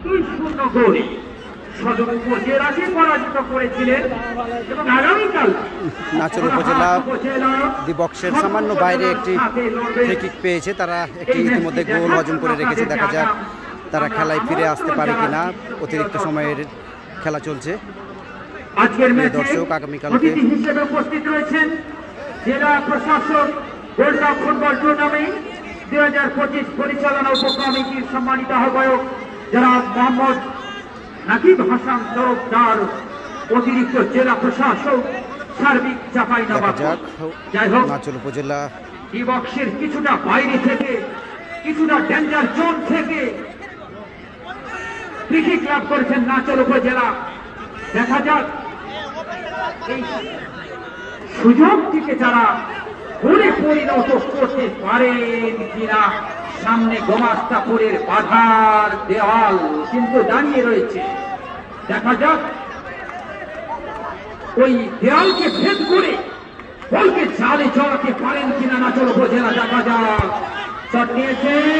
2-0 গোলে সদর উপজেলাকে পরাজিত করেছিলেন এবং আগামীকাল নাচল উপজেলা দি বক্সের সামান্য বাইরে একটি ফ্রি কিক পেয়েছে। তারা একটি ইতিমধ্যে গোল অর্জন করে রেখেছে। দেখা যাক তারা খেলায় ফিরে আসতে পারে কিনা। অতিরিক্ত সময়ের খেলা চলছে। আজকের ম্যাচে দর্শক আগামীকালকে অতিথি হিসেবে উপস্থিত রয়েছেন জেলা প্রশাসক গোল্ড কাপ ফুটবল টুর্নামেন্ট 2025 পরিচালনা উপকমিটির সম্মানিত আহ্বায়ক জনাব মোহাম্মদ নাকিব হাসান তরফদার, অতিরিক্ত জেলা প্রশাসক সার্বিক চাঁপাইনবাবগঞ্জ। যাই হোক, নাচল উপজেলা ডি বক্সের কিছুটা বাইরে থেকে, কিছুটা ডেঞ্জার জোন থেকে ফ্রি কিক লাভ করেছেন নাচল উপজেলা। দেখা যাক এই সুযোগটিকে যারা গোলে পরিণত করতে পারেন কিনা। সামনে গোমাস্তাপুরের বাধার দেওয়াল কিন্তু দাঁড়িয়ে রয়েছে। দেখা যাক ওই দেওয়ালকে ভেদ করে বলকে জালে জড়াতে পারেন কিনা নাচল উপজেলা। দেখা যাক শট নিয়েছেন